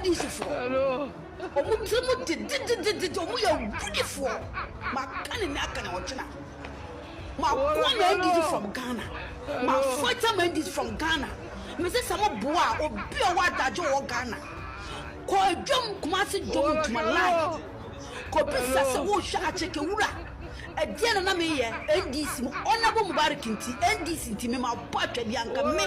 NDC for. Omu did omu ya beautiful. Ma kani na kana ochina. Ma one NDC from Ghana. Ma fighter NDC from Ghana. Me say some boa obi o wa dajo wo Ghana. Ko dwom kumasi dwom to my life. Ko bisa se wo hwa acheke wura. Ediana na me ye NDC mo onabo Mubarak nti NDC nti me ma botwa bi anka me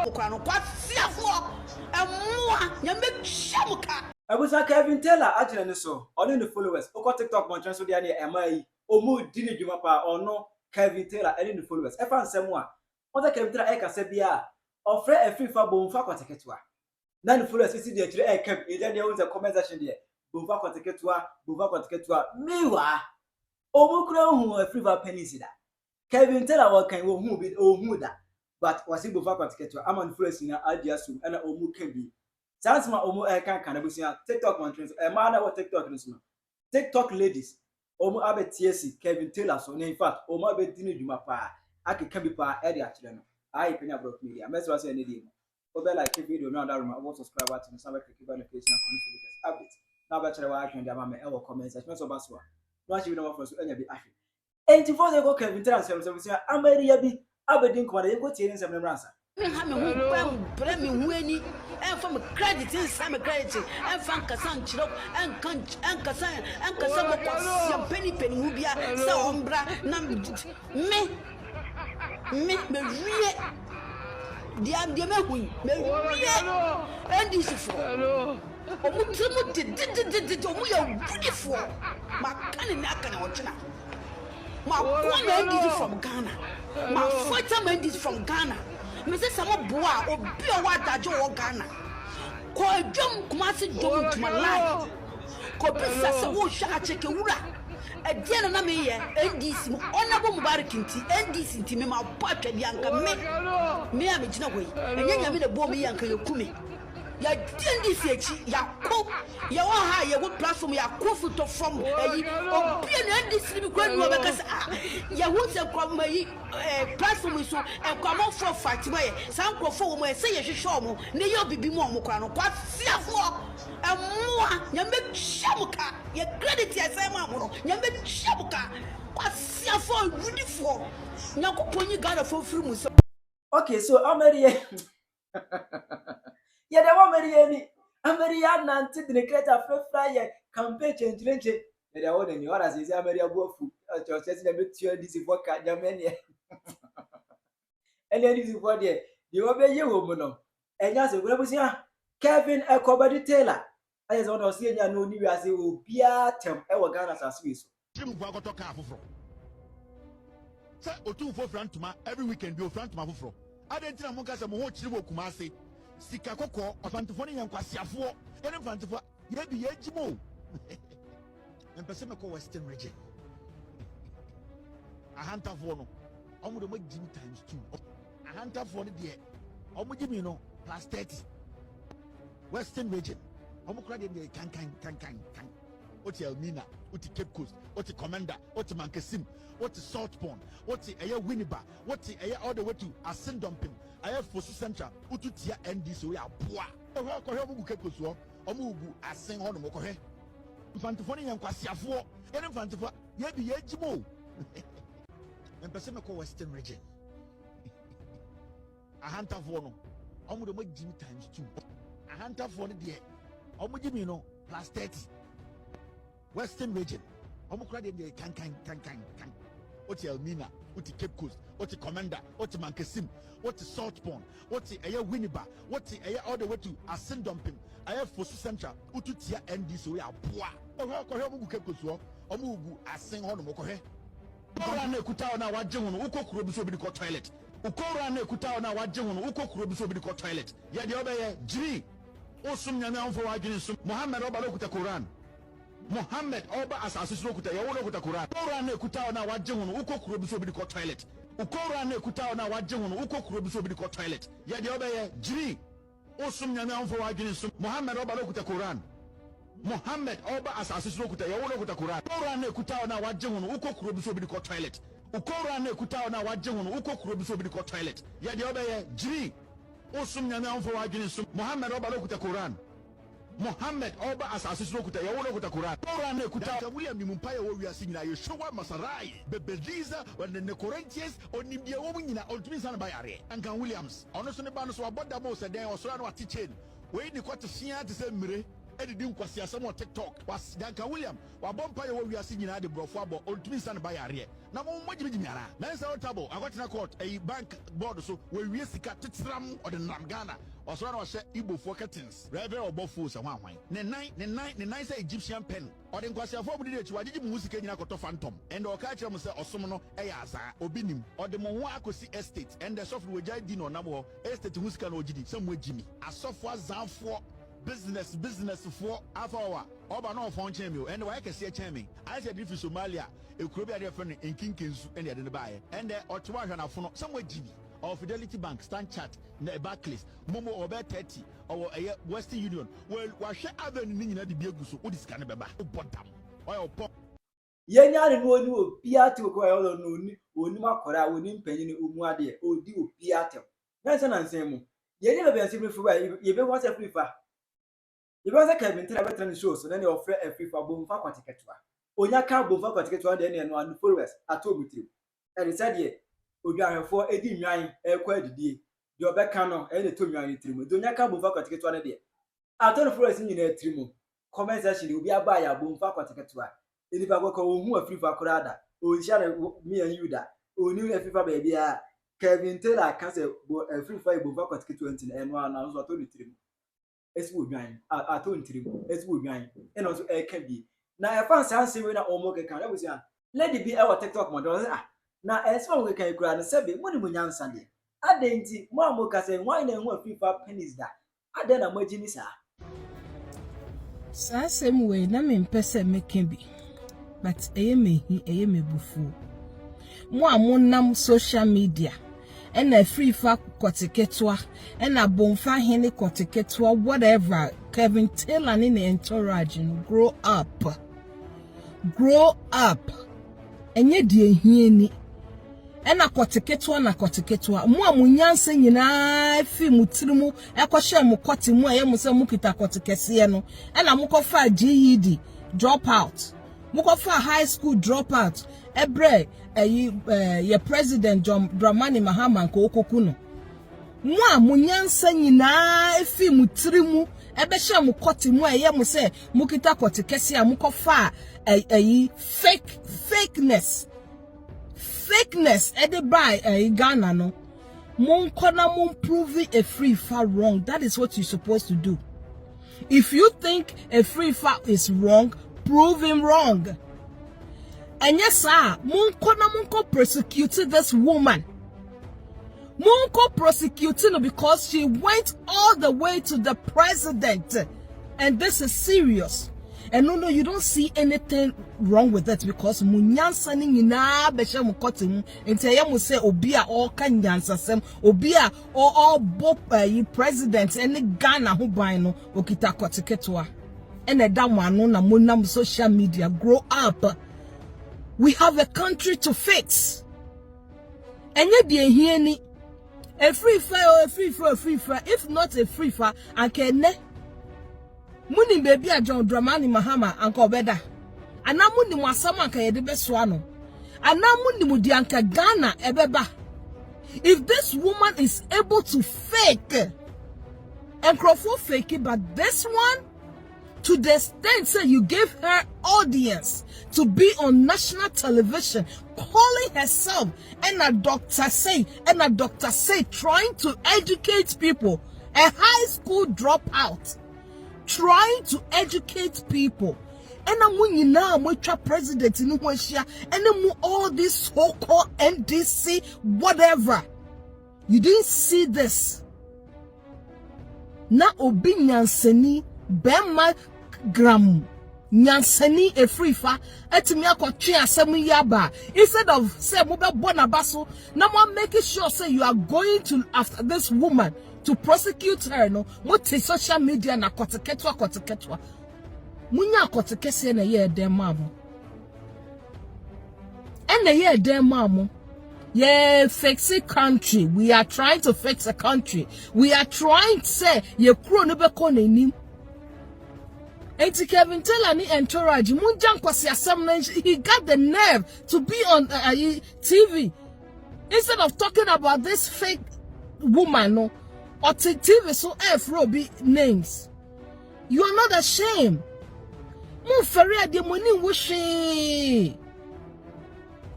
okra no kwasiafo emwa nyame hyamuka abusa Kevin Taylor agina ne so ono ne followers okọ TikTok mon transo dia ne emai omu di ne dwuma pa ono Kevin Taylor ene ne followers e fa nsem a onza Kevin Taylor e kasa bia ofre afrifa bomfa kwateketua na ne followers isi dia kire e kam e dia unza comment section dia bomfa kwateketua mewa Omukura hu afriva penisida. Kevin Taylor wa kan wo hu bi hu da. But wasi bofa kwatiketo aman influence na adiasu na omu kan bi. Sansma omu kan kan abusia TikTok man trends e ma na wo TikTok no so. TikTok ladies omu abetiesi Kevin Taylor so in fact omu abedini dwuma pa akeka bi pa e de akire no. Ai Penyah Block Media. Message was any day. Obe like video no other room about subscribe to the subscribe click notification and update. Now ba chere wa ahwe ndi ama me e wo comment section so ba so. No achieve no for so enya bi ahwe. Enti for the go Kevin Taylor sem say amaria bi abedin ko na ye go tie nsem ne mransa. Me ha me hu bra me hu ani en fa me credit inside me credit en fa nkasa nchiro en kasa mo kwasi penny hu bia se ombra na me wie dia me hu me wie NDC for omu did omu ya beautiful ma kani na kana ochina ma one NDC from Ghana ma fighter NDC from Ghana me say some boa obi o wa dajo wo Ghana ko dwom kumasi dwom to my life ko bisa se wo hwa acheke wura ediana na me ye NDC mo onabo Mubarak nti NDC nti me ma botwa bi anka me a me gina hoi enya nyame na bo me yanka yekume ya NDC echi ya ko ya wa ha ya wo platform ya ko foto from eyi obi na NDC bi kwa nu obeka ya wo se kwa mai platform so e kwa mo for fight boy san ko fo wo mo se ye hwehwe mo ne ye obibi mo mo kwa no kwa siafo emwa nyame hyamuka ya credit ya sai ma mo no nyame hyamuka kwa siafo beautiful nyakoponyi Ghana for free mu so. Okay, so Ameria ya da Ameria nanti de creator frefra ye campaign change ya da wona ni ora se Ameria bofu cho se na betu dis voka jamani ene dis vo de obe ye wo mo no enya se gura busia Kevin Ekobadi Taylor aye se wona se enya no ni wi ase obia tem e wo Ghana sa so eso trim gwa goto ka afofro se otu fo frantuma every weekend bi o frantuma afofro adentina mo ka se mo ho chiri wo kuma ase sika kokko ofantofo ne yankwasiafo ene fantofo ye bi ye jimo empese me ko western region ahantafo no omo de mo jim times 2 ahantafo ne de omo jimi no plus 30 western region omo kura de kan oti Elmina oti Cape Coast oti Commander oti Mankasim oti Salt Pond oti eye Winneba oti eye all the way to Asindompim eye Fosu Central ututia NDC we aboa ko he omo Cape Coast omo ubu asen ho no mo ko he mfantofo ne yankwasiafo ene mfantofo ye bi ye jimo empese me ko western region ahantafo no omo de mo jim times 2 ahantafo ne de omo jimi no plus 30 western region omo kura de kan oti Elmina oti Cape Coast oti Commander oti Mankasim oti Salt Pond oti eye Winneba oti eye all the way to Asindompim eye Fosu Central ututia NDC we aboa ko he omo Cape Coast omo ugu asen ho no mo ko he ora na ekuta na waje ho no ukokuro bi so bi ko toilet ukora na ekuta na waje ho no ukokuro bi so bi ko toilet ye de obeye jiri osum nyame anfo wagene sum Muhammad obalo kuta Quran Muhammad oba asasiso kuta ya wono kuta Quran ukora na ekuta na waje ho no ukokuro bi so bi ko toilet ukora na ekuta na waje ho no ukokuro bi so bi ko toilet ye de obeye jiri osum nyame anfo wagene sum Muhammad obalo kuta Quran Muhammad oba asasiso kuta ya wono kuta Quran ukora na ekuta na waje ho no ukokuro bi so bi ko toilet ukora na ekuta na waje ho no ukokuro bi so bi ko toilet ye de obeye jiri osum nyame anfo wagene sum Muhammad obalo kuta Quran Mohammed Oba asase so kuta ye wono kuta Quran Quran na kuta Dr. William Nimumpa ye wo wiase nyina ye showa Masarai Bebeliza ne Corinthians onimdie wo nyina ontumi san ba yare Anka Williams ono so ne ba no so aboda mo se den osoro na wate chain we ni kwate sia te se mmire edidi nkwasi asem o TikTok was Danka William wa bompa ye wo wiase nyina de brofo abo ontumi san ba yare na mo magyimi ara na nsa otabo akwatena court e bank board so we wie sika tetram o de nam Ghana osoro na wahye Igbo for curtains reverend obofo se hwanwan ne nine say Egyptian pen o de nkwasi afọ budi de chi wagigi mu sika nyina koto phantom and o ka kire mo se osom no e ya asa obinim o de mo ho akosi estate and the software we jai di no nam ho estate hu sika na ogidi se mo agimi asofo azanfo business for afawa oba no phone chemi and why kese chemi I said if Somalia ekuro bia de friend enkinkensu and de baaye and otowa hwa na fono somewhere gb or Fidelity Bank Stand Chart na Barclays momo obe 30 or Western Union well wahwe avenue ni nyina de bia guso odi sika ne beba bodam oyo pon yenya ne no oni obiate ko ayo no oni makora oni mpanyin omu ade odi obiate nansa nansan mu yenya be biase bi fuba yebe wasa frifa yebe wasa Kevin Tira betra ni show so na ne ofre afrifa bomfa kwatiketwa onya ka bomfa kwatiketwa de ne no and followers atobutiri and said ye odwanfo edi nwan ekwa adidie de obeka no e ne to nwan ni tirimo donya ka bomfa kwatiketwa ne de atonu followers nyina tirimo comment section obi aba ya bomfa kwatiketwa eni ba ko ohu afrifa korada o share me and you da oni afrifa ba bia Kevin Taylor can say afrifa bomfa kwatiketwa ntin enwa na nso atonu tirimo esi odwan atonu tirimo esi odwan eno nso e ka bi na e fans anse we na omo ke kan e busia lady bi e wa TikTok mo don na esma mo kan kura na sebe mo ni mo nyansa de adenti mo amoka se nwan na hu afrifa pennies da ade na magini sa same way na me mpese meke bi but eye me bufu mo amonam social media na afrifa kotiketwa na bomfa hene kotiketwa whatever Kevin Taylor ni entourage grow up enye die hieni na kotiketwa mo amunyanse nyina fi mutirimu ekwohye mo koti mu aye mo se mo kita kotikese no na mo kofa GED drop out mo kofa high school drop out ebre ye president John Mahama NDC no mo amunyanse nyina fi mutirimu ebehye mo koti mu aye mo se mo kita kotikese a mo kofa fakeness edi by Ghana no mon kona mon prove a free far wrong. That is what you're supposed to do. If you think a free far is wrong, prove him wrong. And yes sir, mon kona mon ko prosecute this woman. Mon ko prosecuting because she went all the way to the president, and this is serious. And no, you don't see anything wrong with that because munyansa ni nyina behye mukoti mu enti ye mu se obi a all kan nyansasem obi a all both president any Ghana ho ban no okita kotiketwa ene da mo anu na monam social media. Grow up. We have a country to fix. Enye die hie ni a free fire if not a free fire ankene muni baby a John Mahama anko beda ana muni mwasama anka yede beso ano ana muni mudi anka Ghana ebeba. If this woman is able to fake and Crawford fake it, but this one to the extent say you gave her audience to be on national television calling herself and a doctor say trying to educate people, a high school dropout trying to educate people. And I'm winning now, I'm president in Russia, and I'm all this so-called NDC, whatever. You didn't see this. Na obi nyanseni bema gram nyanseni efrifa etimi akotwe asem yaba instead of say mo be bona baso na mo make sure say you are going to after this woman to prosecute her no mo te social media na koteketwa munya kotekese na ye dem mamo and ye dem mamo. Yeah, fix a country. We are trying to fix a country. We are trying to say ye kro no be ko nanim. Enti Kevin Taylor ni entourage munjan kwasi asem, he got the nerve to be on TV instead of talking about this fake woman no or TV so F-Roby names. You are not ashamed. Mun feri ade moni wushi.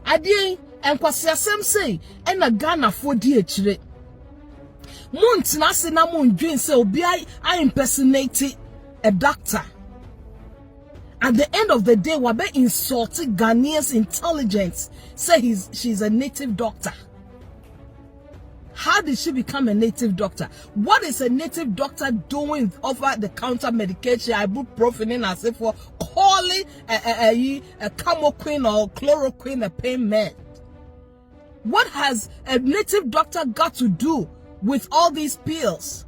Ade enkwasi asem say na Ghana for di echire. Mun tina se na mun dwen say obi I impersonate a doctor. At the end of the day, wabe insulted Ghanaians' intelligence. Say she's a native doctor. How did she become a native doctor? What is a native doctor doing over the counter medication, ibuprofen, and as if for calling a camoquine or chloroquine a pain med? What has a native doctor got to do with all these pills?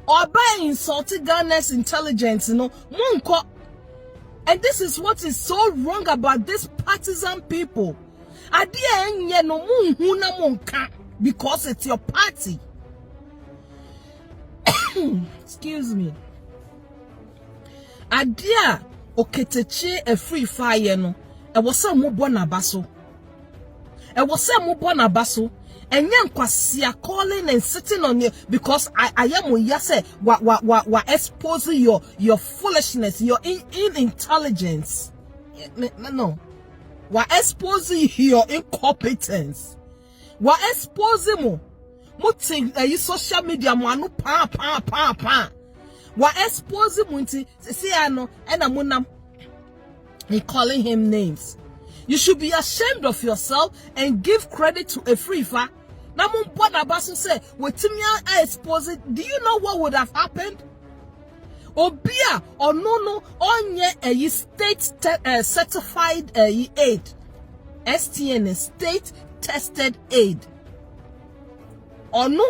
Or by insulting Ghana's intelligence, munko. And this is what is so wrong about this partisan people. Because it's your party. Excuse me. Adia Okatakyie a free fire no. E was some mubona baso. E was some mubona baso. And young kwasia calling and sitting on you because I am when you say what exposing your foolishness, your inintelligence. No. What exposing your incompetence. What exposing mo muting social media manu pa. What exposing munti see ano and amunam he calling him names. You should be ashamed of yourself and give credit to a free fa. Namun pona basu say, "Wetimia I expose it." Do you know what would have happened? Obia or no onye a state certified aid, STN state tested aid. Or no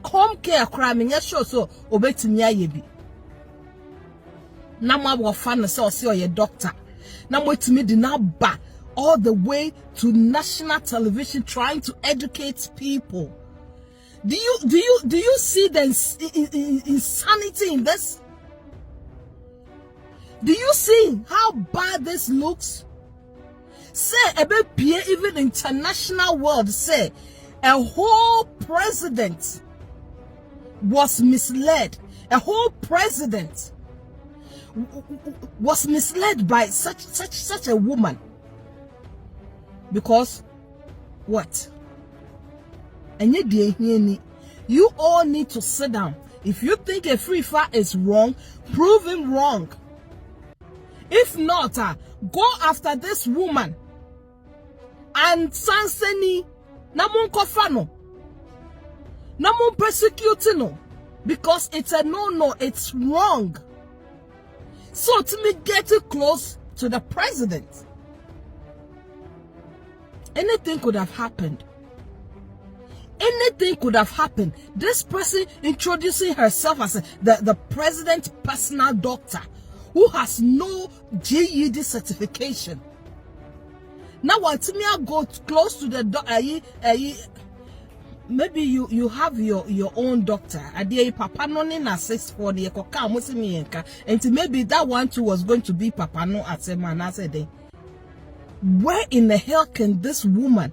home care crime show so obetimia yebi. Nama wa fan so your doctor. Namu etimi di na ba all the way to national television trying to educate people. Do you see the insanity in this? Do you see how bad this looks? Say even international world say a whole president was misled. A whole president was misled by such a woman. Because what? And you all need to sit down. If you think a free fire is wrong, prove him wrong. If not, go after this woman and sanseni namun kofano namun persecute because it's a no, it's wrong. So to me, get it close to the president. Anything could have happened. Anything could have happened. This person introducing herself as the president's personal doctor who has no GED certification. Now, what me go close to the maybe you have your own doctor. Papa no ni na 6 the koka musimi enka. And maybe that one too was going to be Papa no at the where in the hell can this woman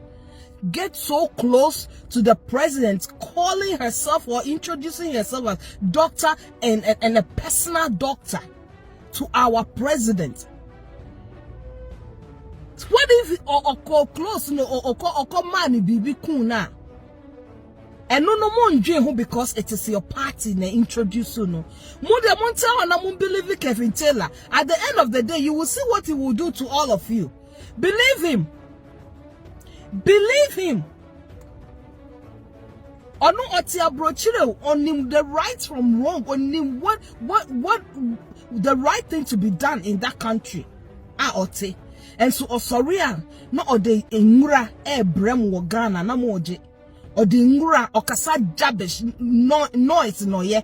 get so close to the president, calling herself or introducing herself as doctor and a personal doctor to our president? What if or close or money be kuna? And no more because it is your party na introduce you no. More than one time I won't believe Kevin Taylor. At the end of the day, you will see what he will do to all of you. Believe him. Believe him. On the right from wrong, on what the right thing to be done in that country. And so Osoria no ode ingura brem wo Ghana na moje. Ode ingura okasa jabesh noise no ye.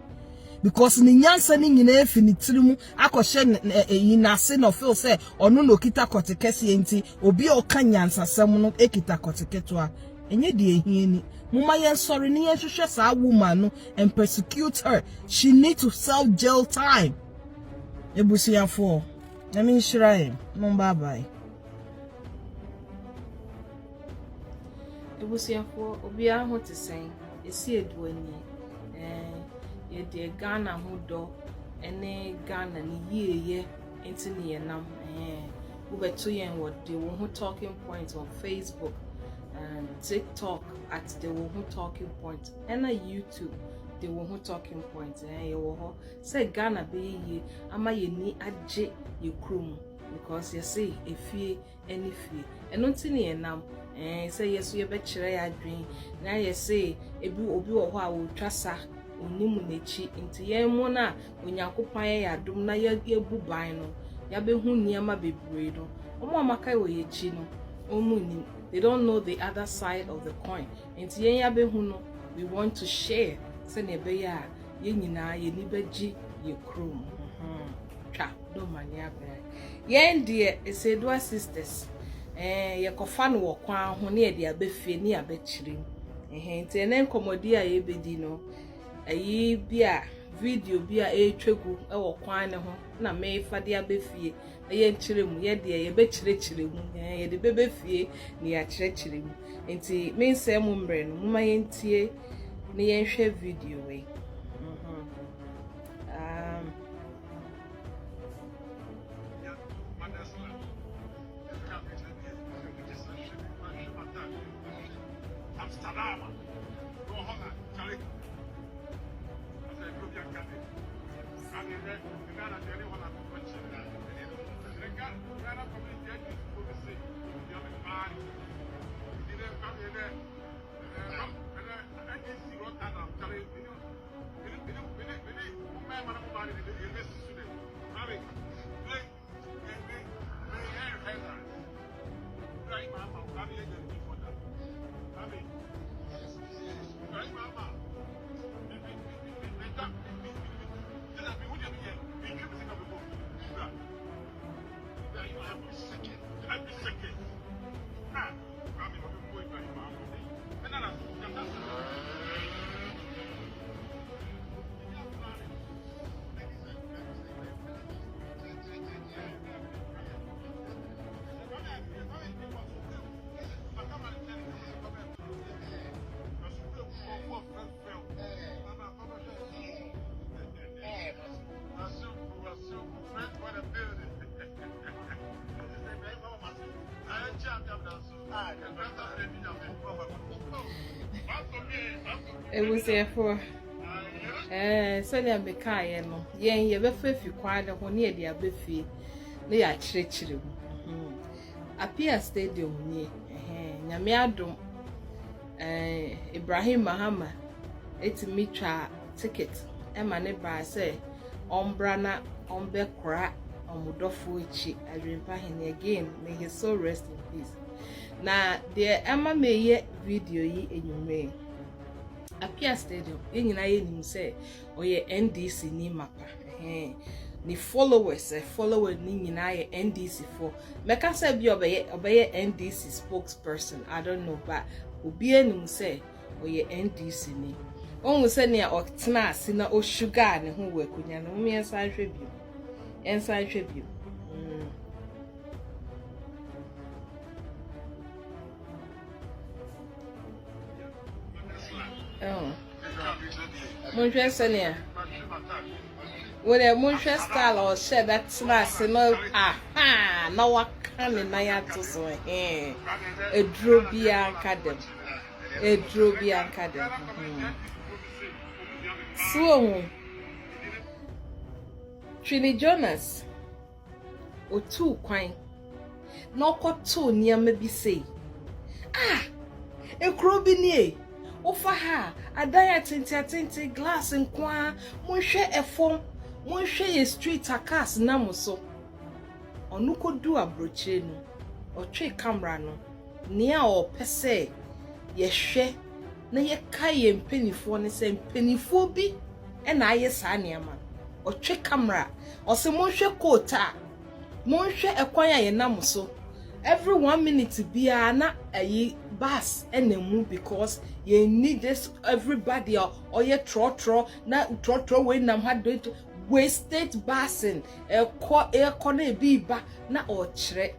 Because ni nyansa ni nyina efinitiri mu akɔhye yinase no feel say ono no kita kotekesi enti obi oka nyansa sem no ekita koteketo a enye de ehini muma yen sorry ni yen hwehwe sa woman no and persecute her. She need to serve jail time. Ebusiafo na me nhira no bye bye. Ebusiafo obi a ho te sen esi eduani ye de Ghana ho do ene Ghana ni yeye enti ne yenam ubeto yen what they wo talking points on Facebook and TikTok at the wo talking points and a YouTube they wo talking points ye wo ho say Ghana be ye ama ye ni agye ye krum because you say efie any fie eno nti ne yenam say yes ye be kire ya adwen na ye say ebi obi wo ho a wo twasa onimu nechi nti yen mo na onyakopan ya adom na ye ebu ban no ya be hu niama bebre no omo amaka wo ye chi no omu ni they don't know the other side of the coin nti yen ya be hu no we want to share say ne be ya ye nyina ye ni beji ye krom twa do mania be yen de esedua sisters ye kofa no wo kwan ho ne ye de abefie ne abekire nti ene nkomodi a ye bedi no ayi bia video bia etwegu e wo kwan ne ho na me fade abefie na ye nkire mu ye de ye be kire mu ye de bebefie ne ya kire mu nti me nsem mu mbre no muma ye ntie ne ye nhwe video we Ebusiafo so dey be kai no yen ye be fafi kwa de ho ne ye de abefie ne ya kire mu apia stadium ni nyame adom Ibrahim Mahama etimi twa ticket e ma ne ba say ombra na ombe kra omudofo echi adwempa hene again may his soul rest in peace na de ema meye video yi enyume apia stadium enyina ye nim say oye NDC ni mapa ni followers follower ni nyina ye NDC for meka say bi obeye NDC spokesperson I don't know but obi enim say oye NDC ni onwu say ne otena ase na o sugar ne ho wakunya no me ensan hwe bio Munhwe senia. When a munhwe style or share that smash no na waka ne na ya to so Edrobia academy. So Trini Jonas otu kwan na okoto niam bi sei ekro bi nie ofa ha adaya tinti glass nkwa monhwe efom monhwe ye street akas na moso onukodu abroche no otwe camera no nia opese ye hwe na ye kai mpenifo ne se mpenifo bi e na aye sa niama otwe camera ose monhwe kota monhwe ekwan ya ye na moso every 1 minute be na a bus and move because you need this everybody or you tro when nam had it wasted basin a corner be ba na or chre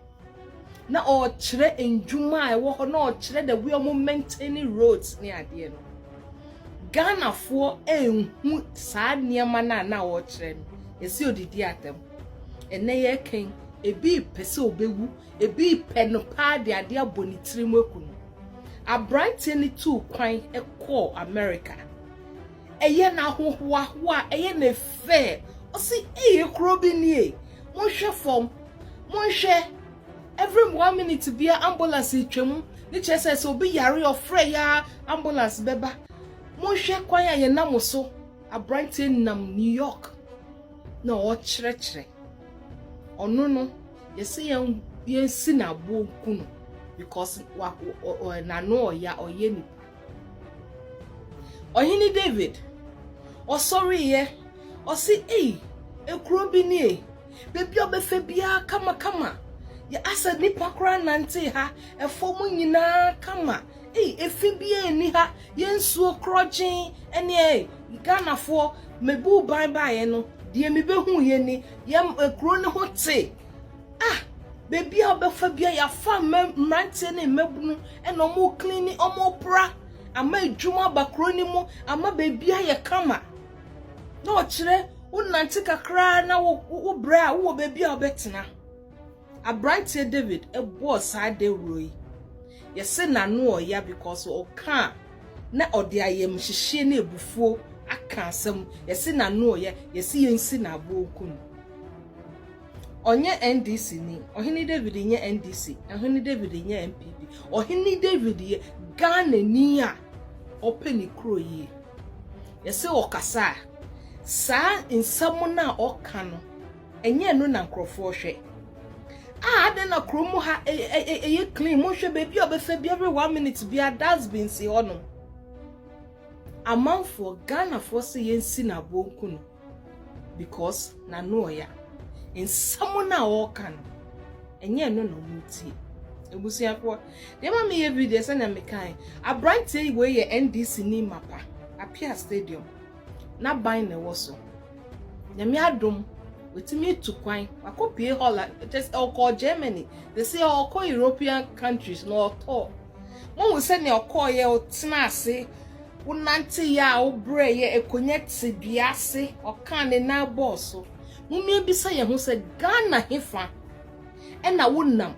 in Juma walk no chre the we are maintaining roads near the end. Ghana for who sad near mana na or chre is you did them and they king a be peso bewu a be penopa de adia bonitri mokunu a bright any two quine a call America a yen na wa a yen a fair or see a crobini mon form mon share every 1 minute to be an ambulance chemu the chess will be yari or freya ambulance beba mon share quire yen namoso a bright in New York no or chre or no yesi yen sina bo kunu because na no ya or yeni or hini David or sorry ye or see e kuro ni baby obefe bia kama ya asa nipa kra nante ha e fomu nyina kama efi bia ni ha yensuo krogin ene Ghana fo mebu ban ye no de mi behu ye ni yam kuro ne ho te baby obefa bia ya fa mrante ne mebunu e no mo clean omo pra ama adwuma bakro ni mu ama baby ya kama no kire unante kakra na wo bra wo baby obetena abrante David e boss ade roi yese na no ya because o ka na ode ayem hihie na ebufuo aka asem yese na no ya yese yensi na abokun onye NDC ni ohini David nye NDC ohini David nye MPP ohini David ye Ghana ni a openi kro yi yese okasa sa nsam na oka no enye no na nkrofo hwe ade na kromu ha ye clean mo hwe baby obefa bi every 1 minute bi a that's been si hono amanfo Ghana for se yensi na bonkunu because na no ya nsam na oka no enye no muti ebusiafo de ma me ye video se na me kan abrante we ye NDC ni mapa apia stadium na ban na woso nyame adom wetimi tukwan akopie Holland just all Germany they say all European countries no to mo wo se ne okoye otena ase wonante ya obre ye ekonyete biase okane na boss mumie bisa ye ho se Ghana hefa e na wonam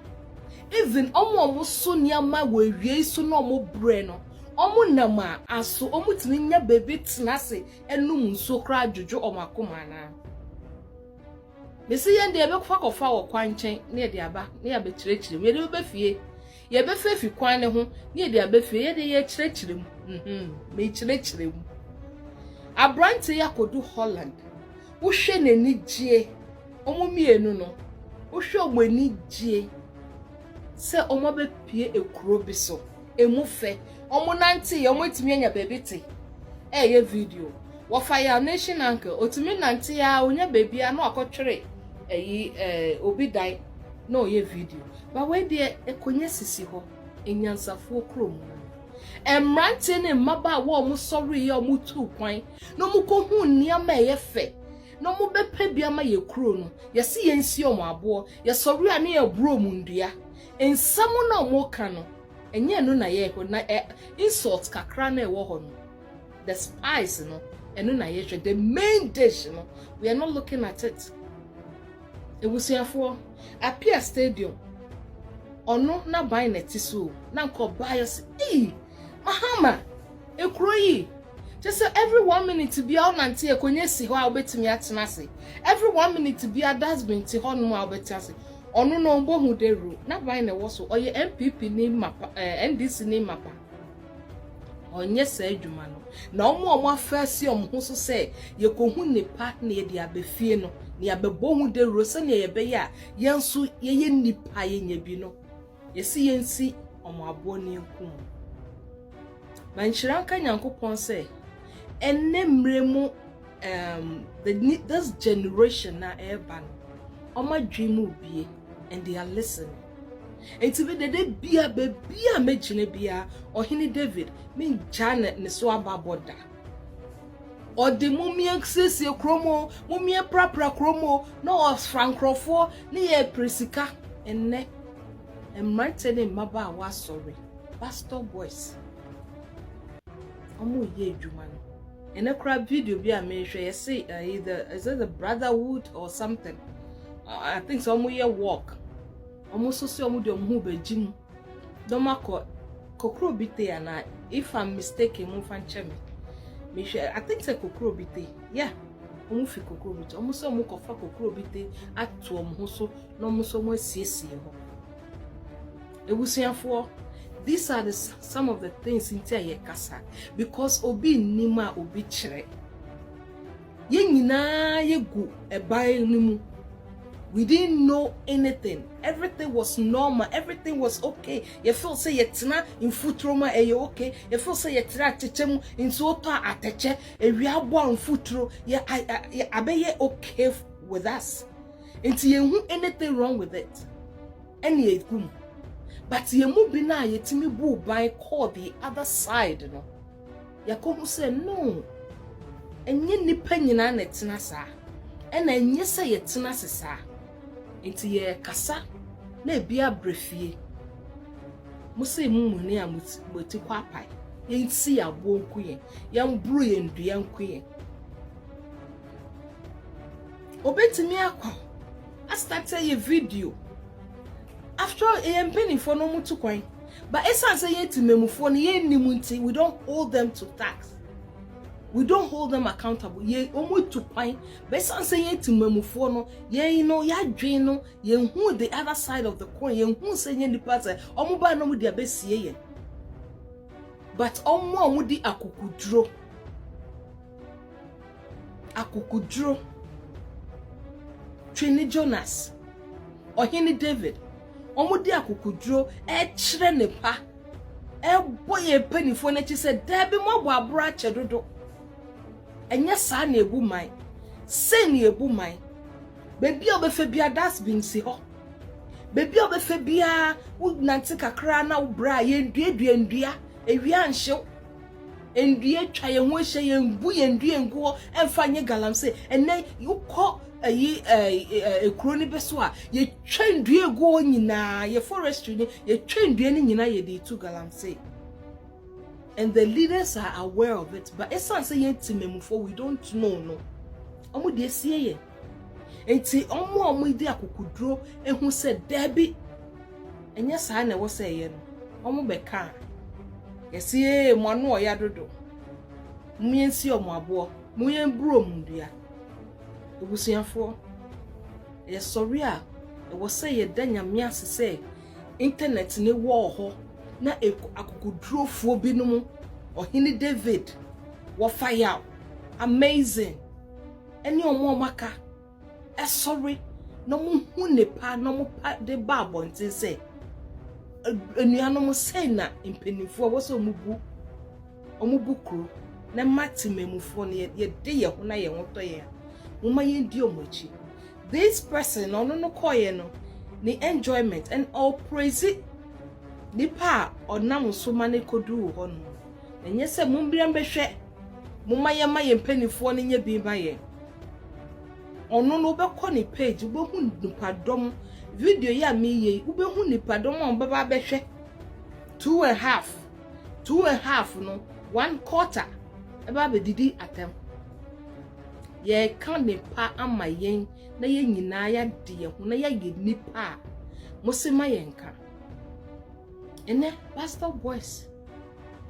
even omo so niama wawie so no omo bre no omo nam a aso omo timi nya baby tena ase enum nso kra adwojo omakoma na mesi yende ebe kofa wo kwanchen na de aba na ya bekirekire we de be fie ye be fefi kwan ne ho na de aba fie ye de ye kirekire mu me kirekire mu abrante yakodu Holland wo hwe nani gie omo mienu no wo hwe omo ani gie se omo be pie ekuro bi so emu fe omo nante ye omo timi anya baby te ye video wo fire nation uncle otimi nante ya onya baby a na akotwere obi dai no ye video but we de ekonye sisi ho enyansafo krom emrante ne maba wo omo sorry ye omo tu kwan no mu ko hu niama ye fe no mu bepa bia ma ye kro no ye se ye nsi omo abo ye sorry ane ye bro mu ndua ensam na omo ka no enye no na ye ho na insult kakra na e wo ho no the spice no eno na ye the main dish no we are not looking at it ebusiafo apia stadium ono na ban na tiso na nko bias Mahama ekuro yi just every 1 minute be all nanti ekonye si ho a obetimi atena se every 1 minute be a dustbin ti ho no a obetase ono no mbo hu deru na ban na woso oye MPP ni mapa NDC ni mapa onye sa adwuma no na omo afasi omo so se ye kohu ne partner ye dia befie no ne abebo hu de ro se ne ye be ya yensu ye nipa ye nya bi no ye si yensi omo abo ne nkum manchira kan yankopon se enemremu this generation na eba no omo dream ubie and they are listening enti be de bia bebia mejine bia ohini David me Janet ne so ababoda or the mumia sisi kromo mumia prapra kromo no os frankrofo ne ye presika enne emrante ne maba wa sorry pastor boys omo ye adwuma no ene kra video bi a me hwe ye say either is it the brotherhood or something I think so omo ye walk omo so se omo de omo ba jim do makọ kokro bite ana if I'm mistaken mo fan chemi I think say kokro bite yeah omo fi kokro bite omo so omo kofa kokro bite atu omo so no omo so mo siesie ho ebusiafo. These are some of the things in ye kasa because obi nima obi chere ye nyina ye gu ebai nimu. We didn't know anything. Everything was normal. Everything was okay. You feel say yetina in futroma you okay. You feel say yetina techemu in soto ateche e wi abo in futro ye abeye okay with us. Until you anything wrong with it. Any gum. But ye mu bi na yetimi bu ban call the other side no. Yakobu say no. Enye nipa nyina na tena sa. Ena enye say yetena sesa. Enti ye kasa na bia brefie. Musa mu ni amuti kwa pai. Ye nsi abo nkuye. Ye mburu ye ndua nkuye. Obetimi akwa. I started a video. After a penny for no mutu coin. But esan say ye timemufo ni ye nimunti, we don't hold them to tax. We don't hold them accountable. Ye omu to coin. But esan say ye timemufo no, ye no ya dwe no, ye hu the other side of the coin. Ye hu say ye nipa say omu ba no mu dia besie ye. But omu di akukudro. Akukudro. Trini Jonas. Ohini David. Omo di akukudro kire ne pa boye panifo na chi se dabi mo bo abura chedodo enya sa na ebu man se na ebu man bebi obefe bia dustbin si ho bebi obefe bia wo nanti kakra na wo bra ye ndua ewia nhyew ndua twa ye ho hye ye mbu ye ndua nguo emfa nye galamse enne yukọ ekuro ni beso a ye twendue go nyina ye forestry ni ye twendue ni nyina ye dey to galamse and the leaders are aware of it but esan say ye timemufo we don't know no omo de sie ye enti omo di akukuduro ehu se dabi enya saa na wo say ye no omo beka ye sie mo anu oya dodo mu yensi omo abo mu yen buro mundua obusiafo ye sorry a e wo say ye danya miase say internet ne wo ho na akukudurofo binom ohini David wo fire amazing eni omo maka e sorry no mu hu nepa no mu pa de ba bontin say enuanom say na impenifo wo so omu bukru na matimemufo ne ye de ye ho na ye ho to ye Uma yendi omochi. This person no koye no ni enjoyment and all praise it. Nipa onam so mane kodu ho no. Enye se mumbia mbehwe. Muma ye ma ye mpanifo ne nya bi ba ye. Ono no bekọ ni page ubehu nipadom video ya me ye ubehu nipadom on baba behwe 2.5 no 1/4 eba be didi atem. Ye kan nipa ama yen na ye nyina ya de ye ho na ya ye nipa musema yenka ene pastor boys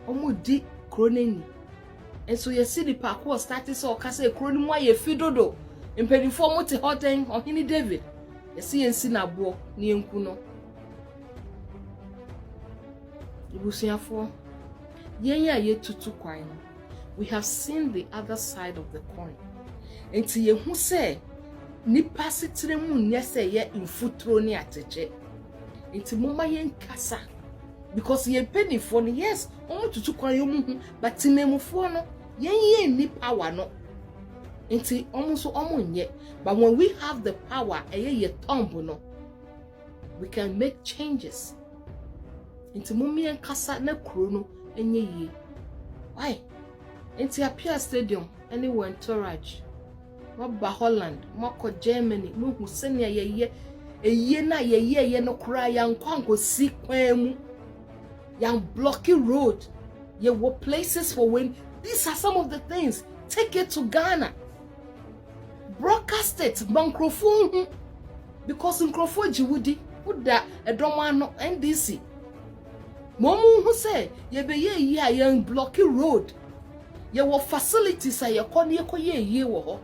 omo di kroneni enso ye si nipa ko start so ka say kroni mu aye fidodo impedifo mo te hoten ohini David ye si yensi na bo ni enku no ibusiafo yen ya ye tutu kwan we have seen the other side of the coin. Enti ye hu se nipa sitire mu nya se ye infutro ni ateche enti mumma ye nkasa because ye penifo no yes omo tutu kwa yo mu but timemufo no ye nipa wa no enti omo so omo nye but when we have the power ye tombo no we can make changes. Into mummy and kasa na kuro enye ye. Why? Into Apia Stadium anywhere in Torage. Ba Holland, mako Germany, mu husenia ye na ye no kura yang kwango si kwemu. Yang blocky road. Ye were places for when these are some of the things. Take it to Ghana. Broadcast it, Bankrofon. Because in Crawford Jiwudi, put that a Domano NDC. Momu who say, ye be ye young blocky road. Ye were facilities a ye ye wo.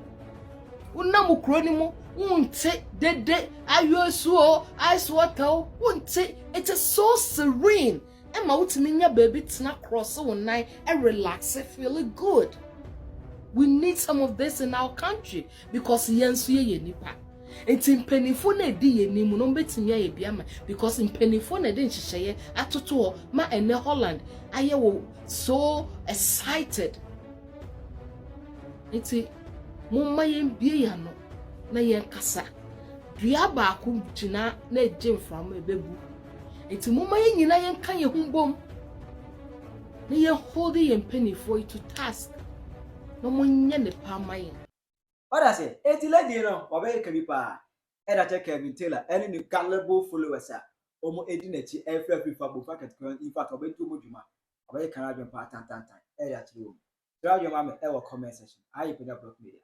Unamu cronimo, unte, de, ayo ice water, unte, it is so serene. Emma utiminya baby tina cross one night and relax it, feeling good. We need some of this in our country because yensu ye nipa. Enti mpenifo na di ye nimu no betimi aye biama because mpenifo na di nhihye atoto ma ene Holland aye wo so excited. Enti mumma yen bie ya no na yen kasa. Dua ba aku gina na eje mframa ebebu. Enti mumma yen nyina yen kan ye humbom. Na yen hold yen mpenifo to task. No munye ne pa mayen. What I say? 80 lady no, obe ka bi pa. E da check Kevin Taylor, any new gullible followers a. Omo edi na chi every fa bo fact in fact obe tu mo djuma. Obe kan adwen pa tan. E da chi wo. Try your mama e wo comment section. Ayi Penyah Block Media.